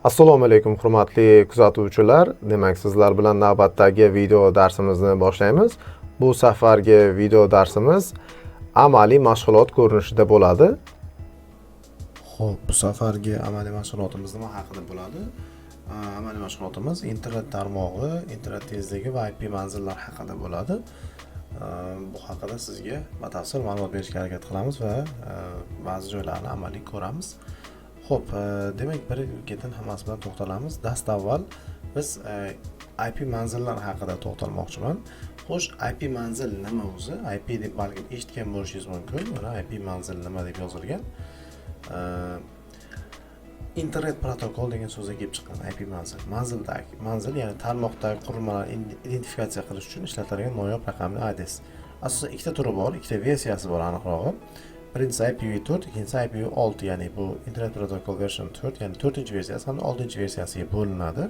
Assalomu alaykum hurmatli kuzatuvchilar. Demak, sizlar bilan navbatdagi video darsimizni boshlaymiz. Bu safargi video darsimiz amaliy mashg'ulot ko'rinishida bo'ladi. Xo'p, bu safargi amaliy mashg'ulotimiz nima haqida bo'ladi? Amaliy mashg'ulotimiz internet tarmog'i, internet tezligi va IP manzillar haqida bo'ladi. Bu haqida sizga batafsil ma'lumot berishga harakat qilamiz va ba'zi joylarni amaliy ko'ramiz. Xo'p, demak, bir-ketin hammasi bilan to'xtalamiz. Dastavval biz IP manzillar haqida to'xtalmoqchiman. Xo'sh, IP manzil nima o'zi? IP deb balkim eshitgan bo'lishingiz mumkin. Mana IP manzil nima deb yozilgan. Internet protokol degan so'zga kelib chiqqan IP manzil. Manzil ya'ni tarmoqdagi qurilmalarni identifikatsiya qilish uchun ishlatiladigan noyob raqamli adres. Asosan ikkita turi bor, ikkita versiyasi bor aniqrog'i. Birinchisi IPv4, ikkinchisi IPv6, ya'ni bu Internet Protocol version 4, ya'ni 4-versiyasi hamda 6-versiyasiga bo'linadi.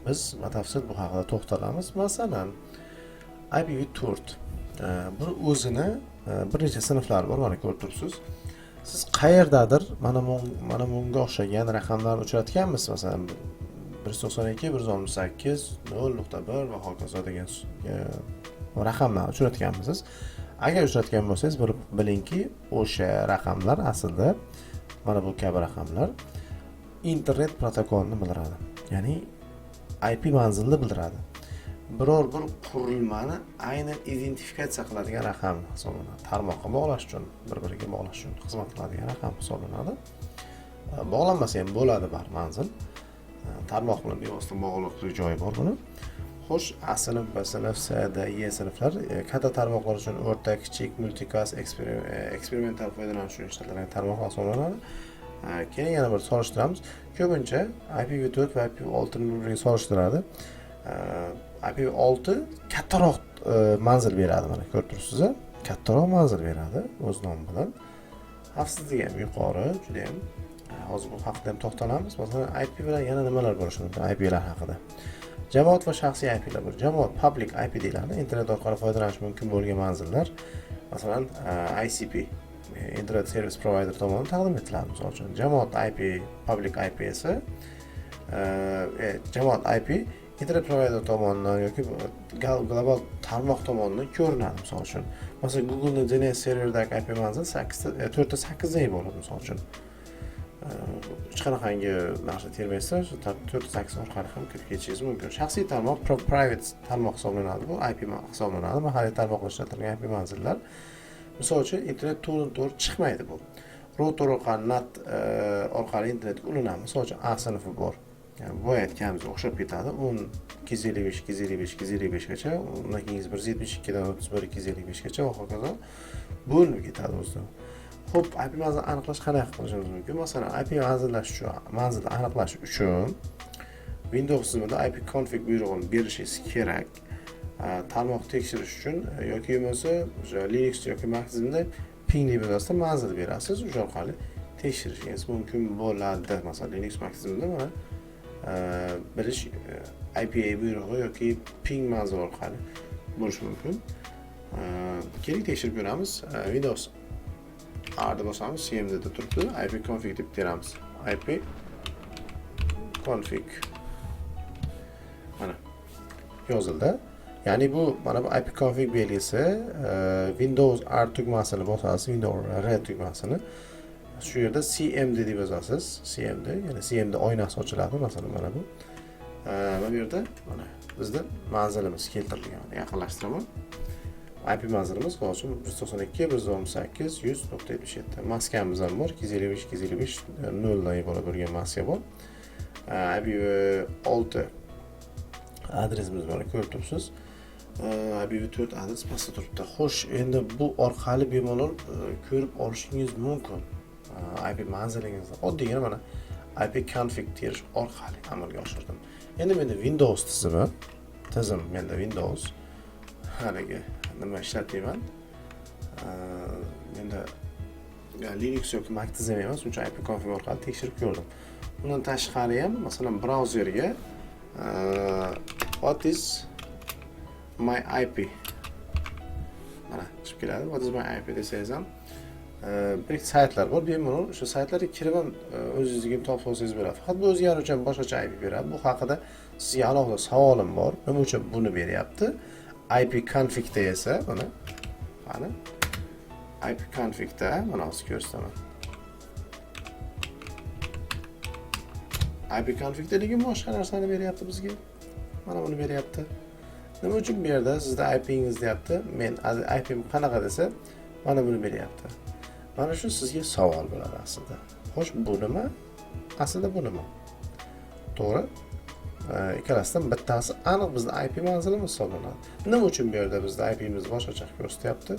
Biz batafsil bu haqida to'xtalamiz. Masalan, IPv4 bu o'zini bir necha sinflari bor, mana ko'rib turibsiz. Siz qayerdadir mana bunga o'xshagan raqamlarni uchratganmisiz? Masalan, 192, 168, 0.1 va hokazo degan raqamlarni uchratganmisiz? Agar uchratgan bo'lsangiz, bilingki, o'sha raqamlar aslida mana bu kabi raqamlar internet protokolini bildiradi. Ya'ni IP manzilni bildiradi. Biror bir qurilmani aynan identifikatsiya qiladigan raqam hisoblanadi. Tarmoqqa bog'lash uchun, bir-biriga bog'lash uchun xizmat qiladigan raqam hisoblanadi. Bog'lanmasa ham bo'ladi bar manzil. Tarmoq bilan bevosita bog'liq joyi bor buni. Xo'sh, A sinf, B sinf, C, D, E sinflar katta tarmoqlar uchun o'rta, kichik, multicast, eksperimental foydalanish uchun ishlatiladigan tarmoqlar hisoblanadi. Keyin yana bir solishtiramiz. Ko'pincha IPv4 va IPv6 ni bir-biriga solishtiradi. IPv6 kattaroq manzil beradi, mana ko'rib turibsiz. Kattaroq manzil beradi o'z nomi bilan. Xavfsizligi ham yuqori, juda ham. Hozir bu haqida ham to'xtalamiz. Masalan, IP bilan yana nimalar bo'lishi mumkin? IP lar haqida. Jamoat va shaxsiy IP lar bor. Jamoat public IP deyiladi. Internet orqali foydalanish mumkin bo'lgan manzillar. Masalan, ICP, Internet Service Provider tomonidan taqdim etiladi. Misol uchun, jamoat IP, public IP esa jamoat IP internet provider tomonidan yoki global tarmoq tomonidan ko'rinadi. Misol uchun, masalan, Google DNS serveridagi IP manzil 4.8 bo'ladi misol uchun. Hech qanaqangi narsa termaysiz, 4.8 orqali ham kirib ketishingiz mumkin. Shaxsiy tarmoq, private tarmoq hisoblanadi. Bu IP hisoblanadi. Mahalliy tarmoqlar ishlatilgan IP manzillar. Misol uchun, internet to'g'ri chiqmaydi bu. Router orqali NAT orqali internetga ulanadi. Misol uchun, A sinfi bor. Yani bu aytganimizga o'xshab ketadi. 10 255 255 255 gacha, undan keyin 172 dan 31 255 gacha va hokazo bo'linib ketadi o'zidan. Xo'p, IP manzilni aniqlash qanday qilishimiz mumkin? Masalan, IP manzilni aniqlash uchun Windows tizimida ipconfig buyrug'ini berishingiz kerak. Tarmoq tekshirish uchun yoki bo'lmasa Linux yoki Mac tizimida ping deb yozasiz, manzil berasiz, o'sha orqali tekshirishingiz mumkin bo'ladi. Masalan, Linux Mac tizimida mana bilish IPA buyrug'i yoki ping manzil orqali bo'lishi mumkin. Keling tekshirib ko'ramiz. Windows R deb bosamiz, cmd da turibdi. ipconfig deb teramiz. ipconfig mana yozildi. Ya'ni bu mana bu ipconfig belgisi Windows R tugmasini bosasiz, Windows R tugmasini. Shu yerda cmd deb yozasiz. Cmd, ya'ni cmd oynasi ochiladi, masalan mana bu. Mana bu yerda mana bizda manzilimiz keltirilgan. Yaqinlashtiraman. IP manzilimiz hozir 192 118 100.77. Maskamiz ham bor. 255 255 0 dan iborat bo'lgan maska bor. IPv6 adresimiz bor, ko'rib turibsiz. IPv4 adres pastda turibdi. Xo'sh, endi bu orqali bemalol ko'rib olishingiz mumkin. IP manzilingizni oddiygina mana ipconfig terish orqali amalga oshirdim. Endi menda Windows tizim menda Windows haligi nima ishlatmayman. Menda Linux yoki Mac tizimi emas, uncha ipconfig orqali tekshirib ko'rdim. Bundan tashqari ham masalan brauzerga what is my IP mana chiqib keladi. What is my IP desangiz ham bir saytlar bor, bemalol o'sha saytlarga kirib ham o'zingizga topib olsangiz bo'ladi. Faqat bu o'zgalar uchun boshqacha IP beradi. Bu haqida sizga alohida savolim bor. Nima uchun buni beryapti? IP configda esa mana IP configda mana hozir ko'rsataman. IP configda lekin boshqa narsani beryapti bizga. Mana buni beryapti. Nima uchun bu yerda sizda IP'ingiz deyapti. Men IP'm qanaqa desa, mana buni beryapti. Mana shu sizga savol bo'ladi aslida. Xo'sh, bu nima? Aslida bu nima? To'g'ri? Ikkalasidan bittasi aniq bizning IP manzilimiz hisoblanadi. Nima uchun bu yerda bizning IP'miz boshqacha ko'rsatyapti?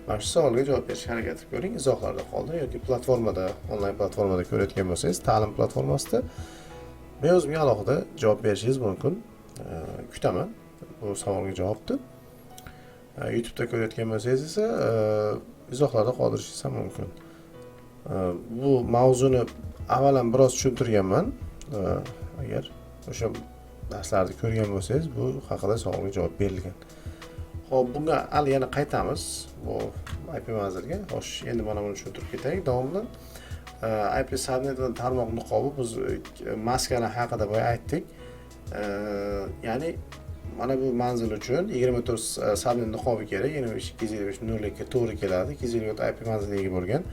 Mana shu savolga javob berishga harakat qilib ko'ring. Izohlarda qoldiring yoki platformada, onlayn platformada ko'rayotgan bo'lsangiz, ta'lim platformasida men o'zimga alohida javob berishingiz mumkin. Kutaman bu savolga javobni. YouTube'da ko'rayotgan bo'lsangiz esa izohlarda qoldirishingiz ham mumkin. Bu mavzuni avvalan biroz tushuntirganman. Agar o'sha darslarni ko'rgan bo'lsangiz, bu haqida savolga javob berilgan. Xo'p, bunga hali yana qaytamiz bu IP manzilga. Xo'sh, endi mana buni tushuntirib ketaylik davomida. IP subnet va tarmoq niqobi biz maskalar haqida boya aytdik. Ya'ni mana bu manzil uchun 24 subnet niqobi kerak. 22.225.0 ga to'g'ri keladi. 254 IP manziliga ega bo'lgan.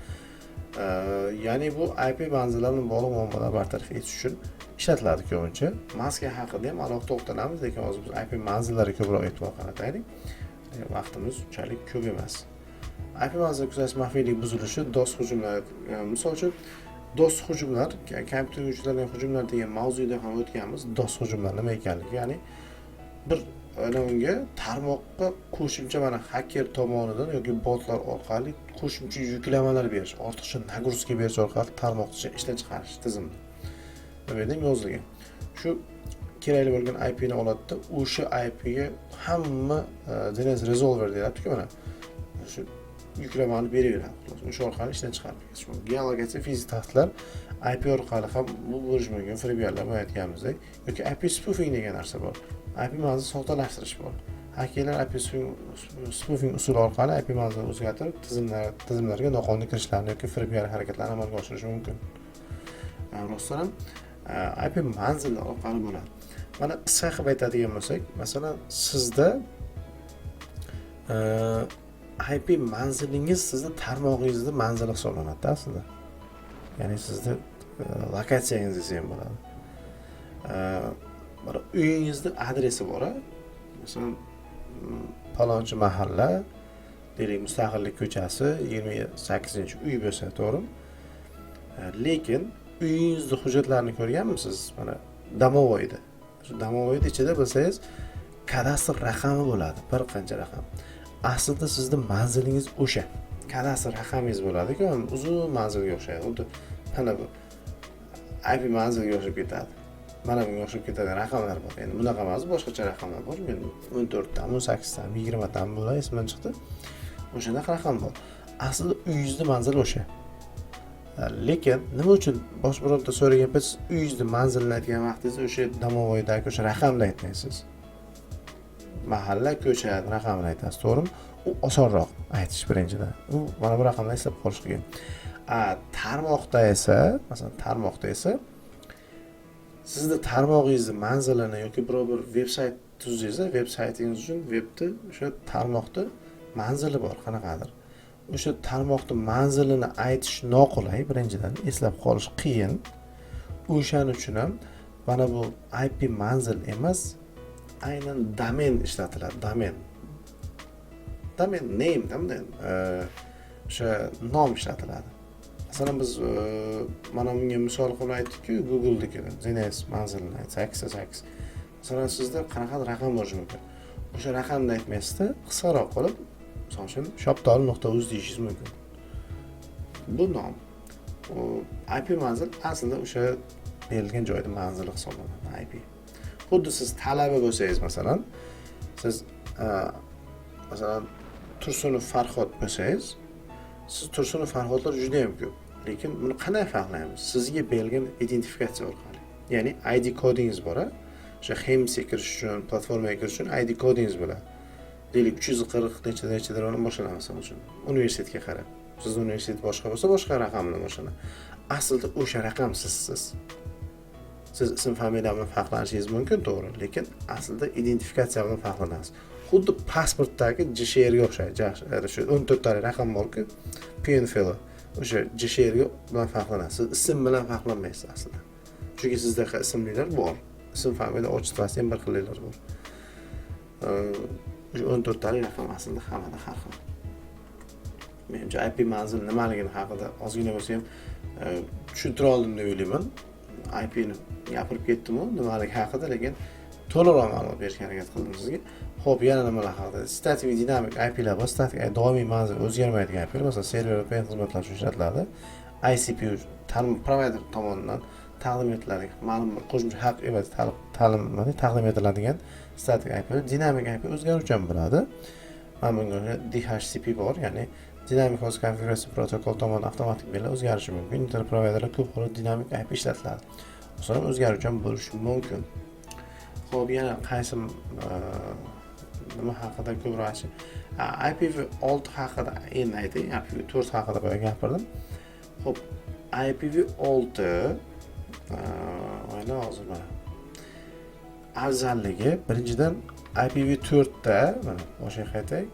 Ya'ni bu IP manzillarning bog'liq muammolarni bartaraf etish uchun ishlatiladi ko'pincha. Maska haqida ham alohida to'xtalamiz, lekin hozir biz IP manzillariga ko'proq e'tibor qarataylik. Vaqtimiz unchalik ko'p emas. IP manzil kuzatish maxfiylik buzilishi, DOS hujumlari, misol uchun DOS hujumlar, kompyuterga uchragan hujumlar degan mavzuda ham o'tganmiz. DOS hujumlari nima ekanligi, ya'ni bir unga tarmoqqa qo'shimcha mana hacker tomonidan yoki botlar orqali qo'shimcha yuklamalar berish, ortiqcha nagruzka berish orqali tarmoqni ishdan chiqarish tizimida. Bu yerda yozilgan. Shu kerakli bo'lgan IP ni oladida, o'sha IP ga hamma DNS resolver deyapti-ku mana. Shu yuklamani beraveradi. O'sha orqali ishdan chiqarib ketish mumkin. Geolokatsiya fizik tahdidlar IP orqali ham bu bo'lishi mumkin. Firibgarlar aytganimizdek, yoki IP spoofing degan narsa bor. IP manzil soxtalashtirish bor. Hakkerlar IP spoofing usuli orqali IP manzilni o'zgartirib, tizimlarga noqonuniy kirishlarni yoki firibgar harakatlarni amalga oshirishi mumkin. Rostdan ham IP manzili orqali bo'ladi. Mana qisqa qilib aytadigan bo'lsak, masalan, sizda IP manzilingiz sizni tarmog'ingizning manzili hisoblanadi aslida. Ya'ni sizni lokatsiyangiz desa ham bo'ladi. Mana uyingizning adresi bor, masalan, palonchi mahalla, deylik Mustaqillik ko'chasi 28-uy bo'lsa, to'g'rimi? Lekin uyingizning hujjatlarini ko'rganmisiz? Mana domovoyda. Shu domovoyda ichida bilsangiz, kadastr raqami bo'ladi, bir qancha raqam. Aslida sizning manzilingiz o'sha. Kadastr raqamingiz bo'ladi-ku, uzun manzilga o'xshaydi. Xuddi mana bu IP manzilga o'xshab ketadi. Mana bunga o'xshab ketadigan raqamlar bor. Endi bunaqa emas, boshqacha raqamlar bor. Men 14 dan, 18 dan, 20 dan bo'ladi, esimdan chiqdi. O'shanaqa raqam bor. Aslida uyingizning manzili o'sha. Lekin nima uchun bosh bironta so'ragan payt uyingizning manzilini aytgan vaqtingizda o'sha domovoydagi o'sha raqamni aytmaysiz. Mahalla, ko'cha raqamini aytasiz, to'g'rimi? U osonroq aytish birinchidan. U mana bu raqamni eslab qolish qiyin. Tarmoqda esa, masalan, tarmoqda esa sizda tarmog'ingizning manzilini yoki biror bir veb-sayt tuzsangiz, veb-saytingiz uchun webda o'sha tarmoqda manzili bor, qanaqadir. O'sha tarmoqning manzilini aytish noqulay, birinchidan eslab qolish qiyin. O'shaning uchun ham mana bu IP manzil emas, aynan domen ishlatiladi. Domen name demaydi. O'sha nom ishlatiladi. Masalan biz mana bunga misol qilib aytdik-ku, Google'dagi DNS manzilini aytsak, 8. Masalan, sizda qanaqa raqam bo'lishi mumkin. O'sha raqamni aytmaysizda, qisqaroq qilib, misol uchun shopdol.uz deyishingiz mumkin. Bu nom. IP manzil aslida o'sha berilgan joyda manzili hisoblanadi, IP. Xuddi siz talaba bo'lsangiz, masalan, siz masalan Tursunov Farhod bo'lsangiz, siz Tursunov Farhodlar juda ham ko'p. Lekin buni qanday farqlaymiz? Sizga berilgan identifikatsiya orqali. Ya'ni ID kodingiz bor, o'sha HEMSga kirish uchun, platformaga kirish uchun ID kodingiz bo'ladi. Deylik 340 nechadan boshlanadi, masalan uchun universitetga qarab. Sizni universitet boshqa bo'lsa, boshqa raqamni o'shani. Aslida o'sha raqam sizsiz. Siz ism familiya bilan farqlanishingiz mumkin, to'g'ri, lekin aslida identifikatsiya bilan farqlanasiz. Xuddi pasportdagi JSHRga o'xshaydi. Shu 14 tali raqam borki, PNFL o'sha JSHR bilan farqlanasiz. Siz ism bilan farqlanmaysiz aslida. Chunki sizda ismlilar bor. Ism familiya otchествоsi ham bir xillar bor. O'sha 14 tali raqam aslida hammada har xil. Menimcha IP manzil nimaligini haqida ozgina bo'lsa ham tushuntira oldim deb o'ylayman. IP ni gapirib ketdim-ku nimaligi haqida, lekin to'liqroq ma'lumot berishga harakat qildim sizga. Xo'p, yana nimalar haqida? Statik va dinamik IP'lar bor. Statik doimiy manzil o'zgarmaydigan IP, masalan, server va klient xizmatlar uchun ishlatiladi. ICP provider tomonidan taqdim etiladigan ma'lum bir qo'shimcha haq evaziga taqdim etiladigan statik IP. Dinamik IP o'zgaruvchan bo'ladi. Mana bunga DHCP bor, ya'ni dinamik host konfiguratsiya protokol tomonidan avtomatik belgilab o'zgarishi mumkin. Internet provayderlar ko'p xil dinamik IP ishlatiladi. Ular o'zgaruvchan bo'lishi mumkin. Xo'p, yana qaysi nima haqida ko'proq IPv6 haqida endi aytay, IPv4 haqida boya gapirdim. Xo'p, IPv6 mana hozir mana afzalligi birinchidan IPv4da mana boshqa qaytay.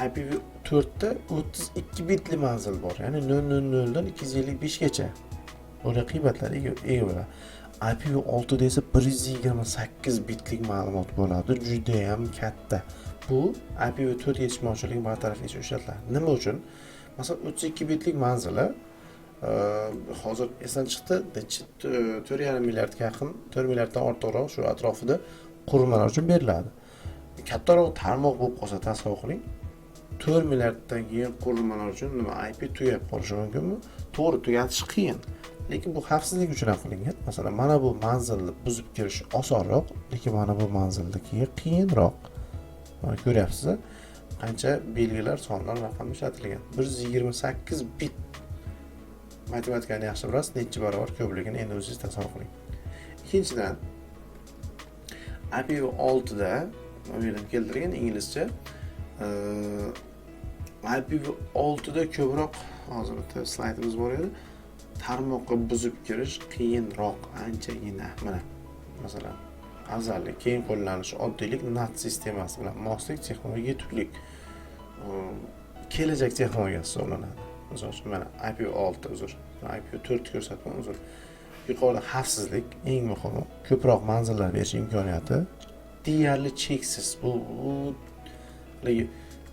IPv4da 32 bitli manzil bor, ya'ni 000 dan 255 gacha. Bunday qiymatlarga ega bo'ladi. IPv6 esa 128 bitlik ma'lumot bo'ladi, juda ham katta. Bu IPv4 yetishmovchiligi bartaraflash uchun ishlatiladi. Nima uchun? Masalan, 32 bitlik manzili hozir esdan chiqdi, 4,5 milliardga yaqin, 4 milliarddan ortiqroq shu atrofida qurilmalar uchun beriladi. Kattaroq tarmoq bo'lib qolsa tasavvur qiling. 4 milliarddan keyin qurilmalar uchun nima IP tugab qolishi mumkinmi? To'g'ri, tugatish qiyin. Lekin bu xavfsizlik uchun ham qilingan. Masalan, mana bu manzilni buzib kirish osonroq, lekin mana bu manzildagi qiyinroq. Mana ko'ryapsiz, qancha belgilar, sonlar, raqamlar ishlatilgan. 128 bit. Matematikani yaxshi bilasiz, necha barobar ko'pligini endi o'zingiz tasavvur qiling. Ikkinchidan, IPv6 da bu yerdan keltirilgan inglizcha IPv6 da ko'proq hozir bitta slaydimiz bor edi. Tarmoqqa buzib kirish qiyinroq, anchagina. Mana masalan, afzallik, keng qo'llanishi, oddiylik NAT sistemasi bilan moslik, texnologiya turlik kelajak texnologiyasi hisoblanadi. Misol uchun mana IPv6 uzr, IPv4 ko'rsatma uzr. Yuqorida xavfsizlik, eng muhimi, ko'proq manzillar berish imkoniyati deyarli cheksiz. Bu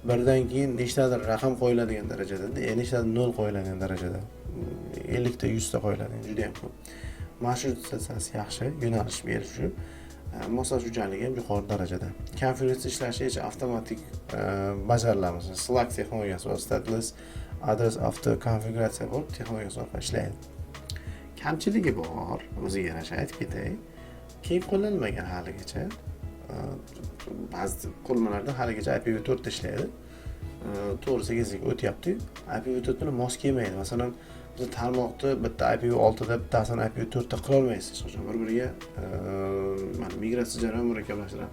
birdan keyin nechtadir raqam qo'yiladigan darajada, nechtadir 0 qo'yiladigan darajada, 50 ta 100 ta qo'yiladigan juda ham ko'p. Marshrutizatsiyasi yaxshi, yo'nalish berishi, moslashuvchanligi ham yuqori darajada. Konfiguratsiya ishlashi esa avtomatik bajariladi. Slack texnologiyasi va stateless address after konfiguratsiya bor texnologiyasi orqali ishlaydi. Kamchiligi bor, o'ziga yarasha aytib ketay. Keng qo'llanmagan haligacha. Ba'zi qurilmalarda haligacha IPv4 da ishlaydi. To'g'ri 8 ga o'tyapti. IPv4 bilan mos kelmaydi. Masalan, biz tarmoqni bitta IPv6 da bittasini IPv4 da qila olmaysiz. Bir-biriga mana migratsiya jarayoni murakkablashtiradi.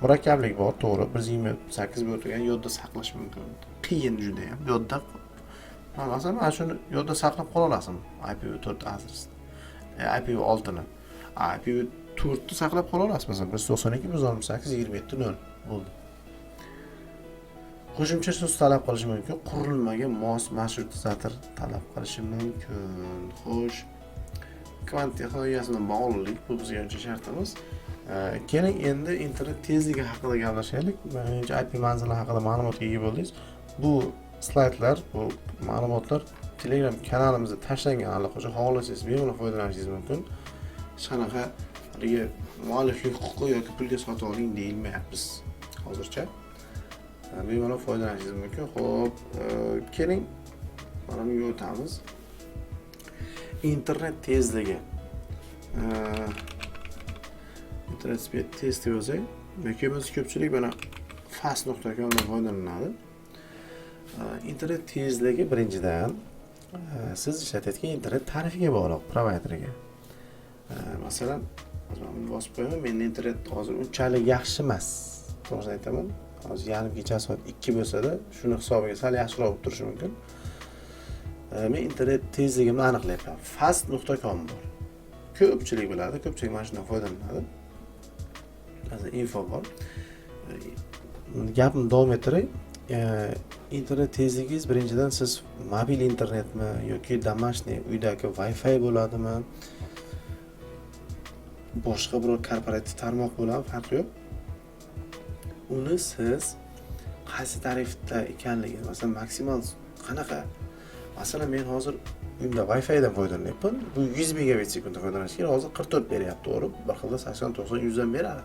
Murakkablik bor, to'g'ri. 128 bo'lib turgan yodda saqlash mumkin. Qiyin juda ham. Yodda masalan, mana shuni yodda saqlab qola olasizmi? IPv4 adresini. IPv6 ni. IPv4 ni saqlab qola olasizmi? Masalan, 192.168.27.0 bo'ldi. Qo'shimcha so'z talab qilish mumkin, qurilmaga mos marshrutizator talab qilishi mumkin. Xo'sh, kvant texnologiyasi bilan bog'liqlik bu bizga ancha shartimiz. Keling endi internet tezligi haqida gaplashaylik. Menimcha IP manzili haqida ma'lumotga ega bo'ldingiz. Bu slaydlar, bu ma'lumotlar Telegram kanalimizda tashlangan allaqachon, xohlasangiz bemalol foydalanishingiz mumkin. Hech qanaqa mualliflik huquqi yoki pulga sotib oling deyilmayapmiz hozircha. Bemalol foydalanishingiz mumkin. Xo'p, keling mana bunga o'tamiz. Internet tezligi. Internet speed test deb yozay. Ko'pchilik mana fast.com dan foydalanadi. Internet tezligi birinchidan siz ishlatayotgan internet tarifiga bog'liq, provayderiga. Masalan, bosib qo'yaman, men internet hozir unchalik yaxshi emas. To'g'risini aytaman. hozir yarimgacha soat 2 bo'lsa-da, shuni hisobiga sal yaxshiroq bo'lib turishi mumkin. Men internet tezligimni aniqlayapman. fast.com bor. Ko'pchilik biladi, ko'pchilik mana shundan foydalanadi. Hozir info bor. Gapni davom ettiray. Internet tezligingiz birinchidan siz mobil internetmi yoki домашний uydagi Wi-Fi bo'ladimi? Boshqa biror korporativ tarmoq bo'ladimi, farqi yo'q. Uni siz qaysi tarifda ekanligini, masalan, maksimal qanaqa? Masalan, men hozir uyimda Wi-Fi dan foydalanyapman. Bu 100 megabit sekundda foydalanish kerak. Hozir 44 beryapti, to'g'ri? Bir xilda 80, 90, 100 dan beradi.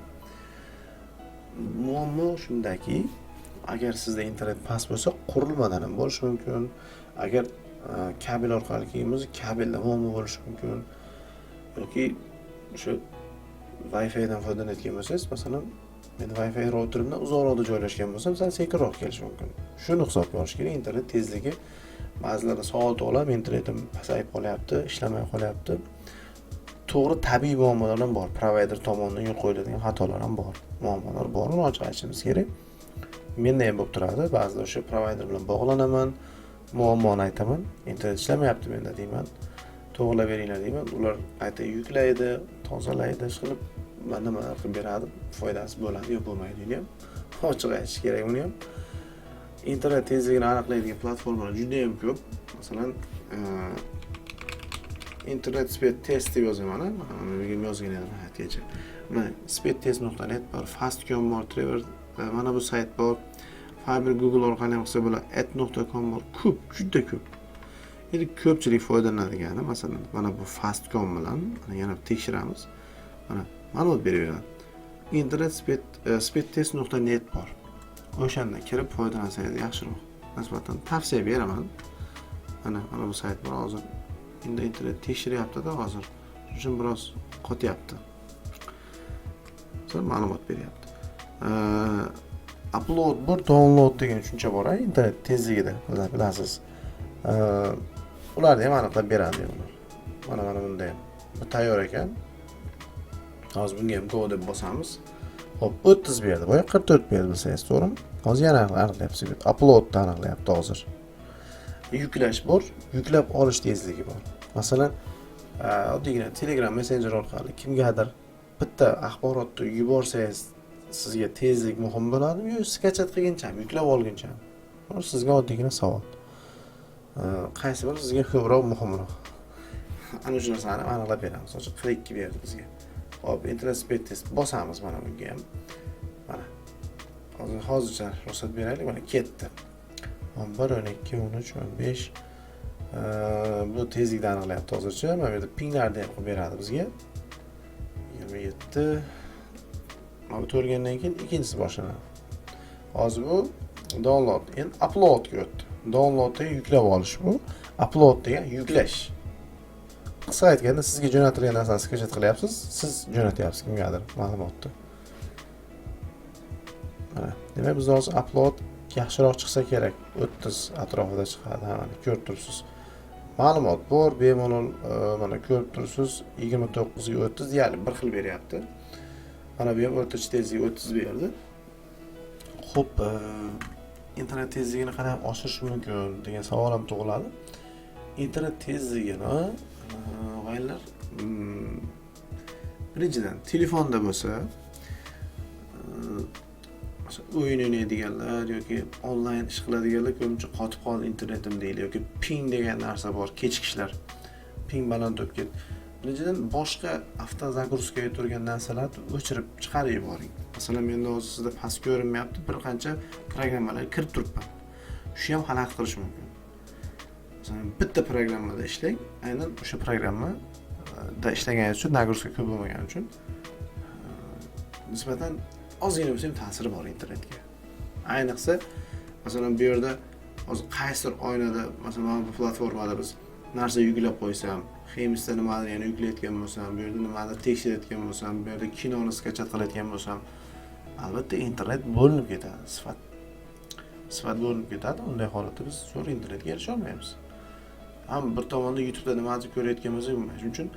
Muammo shundaki, agar sizda internet past bo'lsa, qurilmadan ham bo'lishi mumkin. Agar kabel orqali kelganimiz, kabelda muammo bo'lishi mumkin. Yoki shu Wi-Fi dan foydalanayotgan bo'lsangiz, masalan, men Wi-Fi routerimdan uzoqroqda joylashgan bo'lsam, sal sekinroq kelishi mumkin. Shuni hisobga olish kerak. Internet tezligi ba'zilarda soat olib, internetim pasayib qolyapti, ishlamay qolyapti. To'g'ri, tabiiy muammolar ham bor. Provayder tomonidan yo'l qo'yiladigan xatolar ham bor. Muammolar bor, uni ochiq aytishimiz kerak. Menda ham bo'lib turadi. Ba'zida o'sha provayder bilan bog'lanaman, muammoni aytaman. Internet ishlamayapti menda deyman. To'g'rilab beringlar deyman. Ular qayta yuklaydi, tozalaydi, qilib nimalar qilib beradi. Foydasi bo'ladi yo bo'lmaydi deydi ham. Ochiq aytish kerak uni ham. Internet tezligini aniqlaydigan platformalar juda ham ko'p. Masalan, internet speed test deb yozaman, mana bu yerga yozgan edim hayotgacha. Mana speedtest.net bor, fastcom bor, Trevor, mana bu sayt bor. Fiber Google orqali ham qilsa bo'ladi, at.com bor. Ko'p, juda ko'p. Endi ko'pchilik foydalanadigani, masalan, mana bu fastcom bilan yana tekshiramiz. Mana ma'lumot beraveradi. Internet speedtest.net bor. O'shanda kirib foydalansangiz yaxshiroq. Nisbatan tavsiya beraman. Mana bu sayt bor hozir. Endi internet tekshiryapti-da hozir. Shuning uchun biroz qotyapti. Sizlar ma'lumot beryapti. Upload bor, download degan tushuncha bor, internet tezligida, bilasiz. Ularni ham aniqlab beradi ular. Mana bunda ham. Bu tayyor ekan. Hozir bunga ham go deb bosamiz. Hop, 30 berdi. Boya 44 berdi bilsangiz, to'g'rimi? Hozir yana aniqlayapsiz. Uploadni aniqlayapti hozir. Yuklash bor, yuklab olish tezligi bor. Masalan, oddiygina Telegram messenger orqali kimgadir bitta axborotni yuborsangiz, sizga tezlik muhim bo'ladimi yo skachat qilguncha, yuklab olguncha? Sizga oddiygina savol. Qaysi biri sizga ko'proq muhimroq? Ana shu narsani aniqlab beramiz. Hozir 42 berdi bizga. Hop, internet speed test bosamiz mana bunga ham. Mana. Hozircha ruxsat beraylik, mana ketdi. 11, 12, 13, 15. Bu tezlikni aniqlayapti hozircha. Mana bu yerda pinglarni ham qilib beradi bizga. 27. Mana bu to'lgandan keyin ikkinchisi boshlanadi. Hozir bu download, endi uploadga o'tdi. Downloadga yuklab olish bu. Upload degan yuklash. Qisqa aytganda, sizga jo'natilgan narsani skachat qilyapsiz, siz jo'natyapsiz kimgadir ma'lumotni. Mana, demak biz hozir upload yaxshiroq chiqsa kerak. 30 atrofida chiqadi, mana ko'rib turibsiz. Ma'lumot bor, bemalol mana ko'rib turibsiz, 29 ga 30, ya'ni bir xil beryapti. Mana bu ham o'rtacha tezligi 30 berdi. Xo'p, internet tezligini qanday oshirish mumkin degan savol ham tug'iladi. Internet tezligini g'aylar birinchidan telefonda bo'lsa, o'yin o'ynaydiganlar yoki onlayn ish qiladiganlar ko'pincha qotib qoldi internetim deydi yoki ping degan narsa bor, kechikishlar. Ping baland o'tib ketdi. Birinchidan boshqa avtozagruskaga turgan narsalarni o'chirib chiqarib yuboring. Masalan, menda hozir sizda past ko'rinmayapti, bir qancha programmalar kirib turibman. Shu ham xalaqit qilish mumkin. Masalan, bitta programmada ishlang, aynan o'sha programmada ishlaganingiz uchun nagruska ko'p bo'lmagani uchun nisbatan ozgina bo'lsa ham ta'siri bor internetga. Ayniqsa, masalan, bu yerda hozir qaysidir oynada, masalan, bu platformada biz narsa yuklab qo'ysam, Xemsda nimadir yana yuklayotgan bo'lsam, bu yerda nimadir tekshirayotgan bo'lsam, bu yerda kinoni skachat qilayotgan bo'lsam, albatta internet bo'linib ketadi, sifat bo'linib ketadi. Unday holatda biz zo'r internetga erisha olmaymiz. Ham bir tomonda YouTube'da nimadir ko'rayotgan bo'lsak, shuning uchun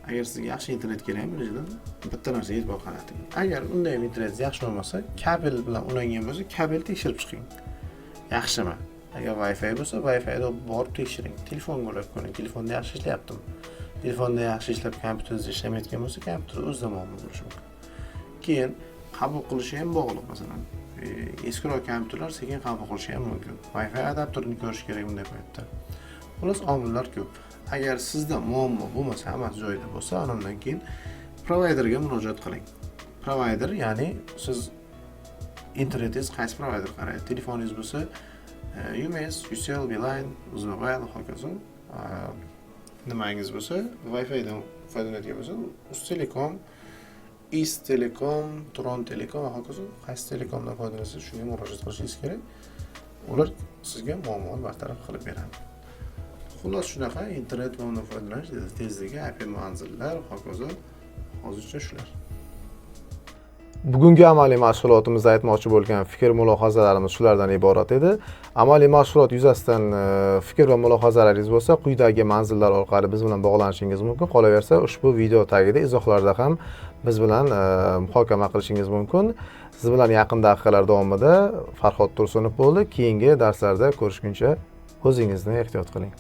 Agar sizga yaxshi internet kerak birinchidan bitta narsaga e'tibor qarating. Agar unda ham internet yaxshi bo'lmasa, kabel bilan ulangan bo'lsa, kabel tekshirib chiqing. Yaxshimi? Agar Wi-Fi bo'lsa, Wi-Fi'da borib tekshiring. Telefonga ulab ko'ring, telefonda yaxshi ishlayaptimi? Telefonda yaxshi ishlab, kompyuteringizda ishlamayotgan bo'lsa, kompyuter o'zida muammo bo'lishi mumkin. Keyin qabul qilishi ham bog'liq, masalan. Eskiroq kompyuterlar sekin qabul qilishi ham mumkin. Wi-Fi adapterini ko'rish kerak bunday paytda. Xullas, omillar ko'p. Agar sizda muammo bo'lmasa, hammasi joyida bo'lsa, undan keyin provayderga murojaat qiling. Provayder, ya'ni siz internetingiz qaysi provayder qaraydi? Telefoningiz bo'lsa, UMS, Ucell, Beeline, Uzmobile, hokazo. Nimangiz bo'lsa, Wi-Fi dan foydalanadigan bo'lsa, Uztelecom, East Telecom, Tron Telecom va hokazo. Qaysi telekomdan foydalansangiz, shunga murojaat qilishingiz kerak. Ular sizga muammoni bartaraf qilib beradi. Xullas shunaqa internet va undan foydalanish tezligi, IP manzillar, hokazo. Hozircha shular. Bugungi amaliy mashg'ulotimizda aytmoqchi bo'lgan fikr mulohazalarimiz shulardan iborat edi. Amaliy mashg'ulot yuzasidan fikr va mulohazalaringiz bo'lsa, quyidagi manzillar orqali biz bilan bog'lanishingiz mumkin. Qolaversa, ushbu video tagida izohlarda ham biz bilan muhokama qilishingiz mumkin. Siz bilan yaqin daqiqalar davomida Farhod Tursunov bo'ldi. Keyingi darslarda ko'rishguncha o'zingizni ehtiyot qiling.